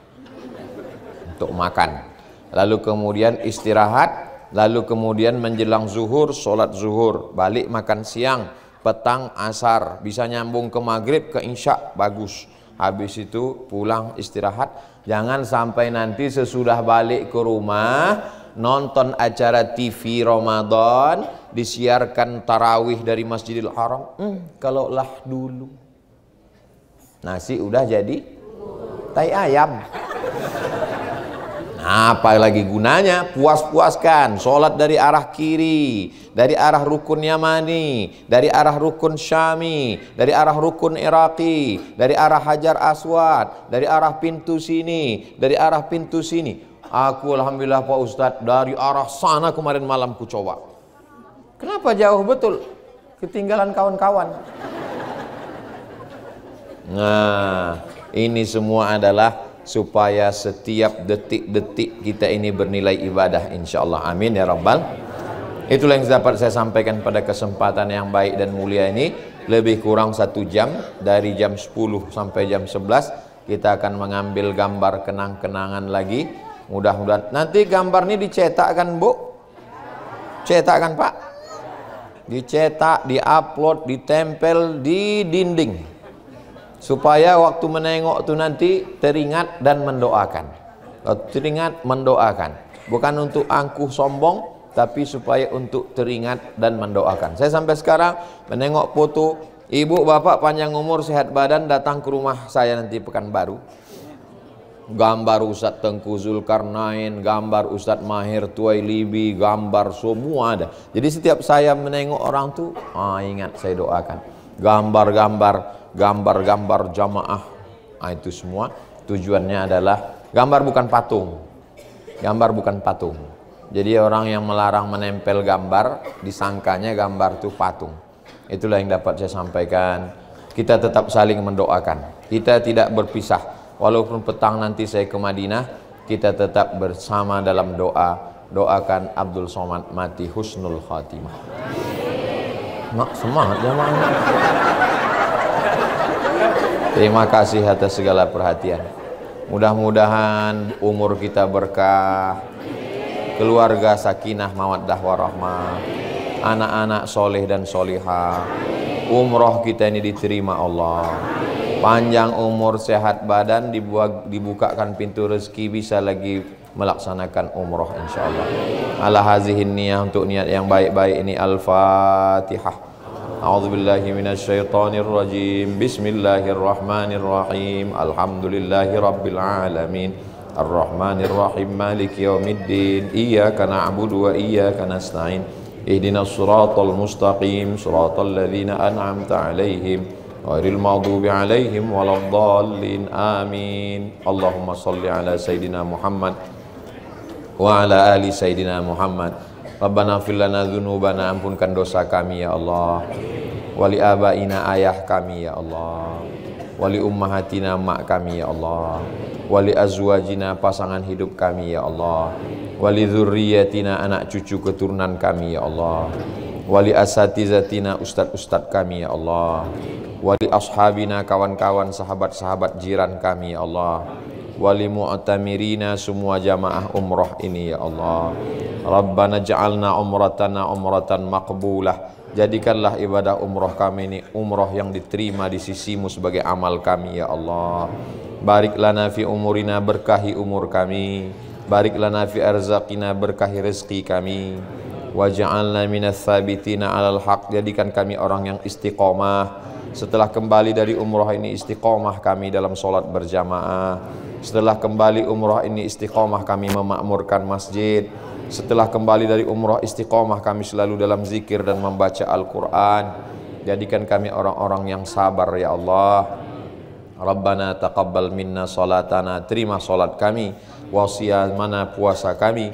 Speaker 1: untuk makan. Lalu kemudian istirahat. Lalu kemudian menjelang zuhur, sholat zuhur. Balik makan siang, petang, asar. Bisa nyambung ke maghrib, ke isya, bagus. Habis itu pulang istirahat. Jangan sampai nanti sesudah balik ke rumah, nonton acara TV Ramadan, disiarkan tarawih dari Masjidil Haram. Kalaulah dulu nasi udah jadi tai ayam. Nah, apa lagi gunanya? Puas-puaskan. Sholat dari arah kiri, dari arah rukun Yamani, dari arah rukun Syami, dari arah rukun Iraqi, dari arah Hajar Aswad, dari arah pintu sini, dari arah pintu sini. Aku alhamdulillah Pak Ustadz, dari arah sana kemarin malam ku coba. Kenapa jauh betul? Ketinggalan kawan-kawan. Nah, ini semua adalah supaya setiap detik-detik kita ini bernilai ibadah insyaallah. Amin ya rabbal. Itulah yang dapat saya sampaikan pada kesempatan yang baik dan mulia ini. Lebih kurang 1 jam, dari jam 10 sampai jam 11 kita akan mengambil gambar kenang-kenangan lagi. Mudah-mudahan nanti gambar ini dicetak kan Bu? Cetak kan Pak? Dicetak, diupload, ditempel di dinding, supaya waktu menengok itu nanti teringat dan mendoakan. Teringat mendoakan, bukan untuk angkuh sombong, tapi supaya untuk teringat dan mendoakan. Saya sampai sekarang menengok foto ibu bapak panjang umur sehat badan datang ke rumah saya nanti Pekanbaru. Gambar Ustadz Tengku Zulkarnain, gambar Ustadz Mahir Tuwailibi, gambar semua ada. Jadi setiap saya menengok orang tuh, ingat saya doakan. Gambar-gambar jamaah, itu semua tujuannya adalah gambar bukan patung. Gambar bukan patung. Jadi orang yang melarang menempel gambar, disangkanya gambar itu patung. Itulah yang dapat saya sampaikan. Kita tetap saling mendoakan. Kita tidak berpisah. Walaupun petang nanti saya ke Madinah, kita tetap bersama dalam doa. Doakan Abdul Somad mati husnul khatimah. Mak semangat jamaah. Terima kasih atas segala perhatian. Mudah-mudahan umur kita berkah, keluarga sakinah mawaddah warahmah, anak-anak soleh dan solihah, umroh kita ini diterima Allah, panjang umur, sehat badan, dibukakan pintu rezeki, bisa lagi melaksanakan umroh insyaallah. Ala hazihin niyah, untuk niat yang baik-baik ini. Al-Fatihah. A'udzubillahi minasyaitonir rajim. Bismillahirrahmanirrahim. Alhamdulillahi rabbil alamin. Arrahmanir rahim. Maliki yaumiddin. Iyyaka na'budu wa iyyaka nasta'in. Ihdinas siratal mustaqim. Siratal ladzina an'amta 'alaihim ghairil maghdubi 'alaihim waladdallin. Amin. Allahumma shalli ala sayidina Muhammad wa ala ali sayidina Muhammad. Rabbana fir lana dzunubana, ampunkan dosa kami ya Allah, wali abaina, ayah kami ya Allah, wali ummahatina, mak kami ya Allah, wali azwajina, pasangan hidup kami ya Allah, wali dzurriyyatina, anak cucu keturunan kami ya Allah, wali asatizatina, ustad-ustad kami ya Allah, wali ashabina, kawan-kawan, sahabat-sahabat jiran kami ya Allah, wali mu'tamirina, semua jamaah umrah ini ya Allah. Rabbana ja'alna umratana umratan maqbulah, jadikanlah ibadah umrah kami ini umrah yang diterima di sisimu sebagai amal kami ya Allah. Barik lana fi umurina, berkahi umur kami. Barik lana fi arzaqina, berkahi rezeki kami. Waj'alna minas sabitina alal haq, jadikan kami orang yang istiqomah. Setelah kembali dari umrah ini, istiqomah kami dalam sholat berjamaah. Setelah kembali umrah ini, istiqomah kami memakmurkan masjid. Setelah kembali dari umrah, istiqomah kami selalu dalam zikir dan membaca Al-Quran. Jadikan kami orang-orang yang sabar ya Allah. Rabbana taqabbal minna salatana, terima salat kami, wa siyamana, puasa kami,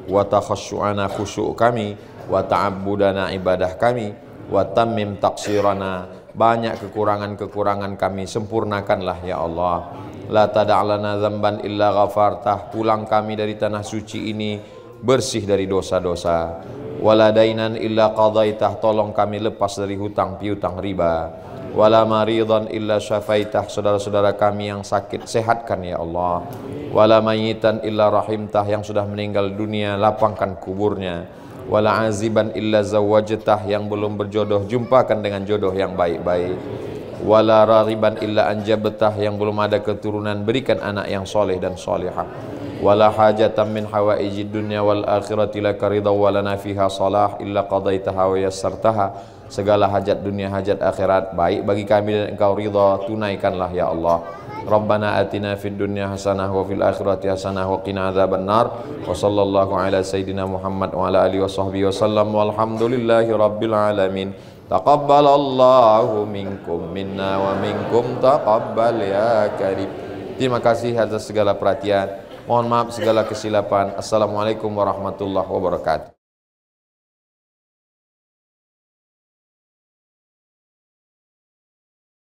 Speaker 1: wa takhasyu'ana, khusyuk kami, wa ta'abbudana, ibadah kami, wa tammim taqsirana, banyak kekurangan-kekurangan kami sempurnakanlah ya Allah. La tada'lana dzamban illa ghafartah, pulang kami dari tanah suci ini bersih dari dosa-dosa. Wala dainan illa qadaitah, tolong kami lepas dari hutang piutang riba. Wala maridan illa syafaitah, saudara-saudara kami yang sakit sehatkan ya Allah. Wala mayitan illa rahimtah, yang sudah meninggal dunia lapangkan kuburnya. Wala aziban illa zawajtah, yang belum berjodoh jumpakan dengan jodoh yang baik-baik. Wala rariban illa anjabtah, yang belum ada keturunan berikan anak yang soleh dan solehah. Wala hajatan min hawaijid dunya wal akhirati laka ridha wa lana fiha salah illa qadaitaha wa yassartaha, segala hajat dunia hajat akhirat baik bagi kami dan engkau ridha, tunaikanlah ya Allah. Rabbana atina fid dunya hasanah wa fil akhirati hasanah wa qina adzabannar. Wa sallallahu ala sayidina Muhammad wa ala alihi wa sahbihi wasallam, walhamdulillahi rabbil alamin. Taqabbalallahu minkum minna wa minkum taqabbal ya karim. Terima kasih atas segala perhatian. Mohon maaf segala kesilapan. Assalamualaikum warahmatullahi wabarakatuh.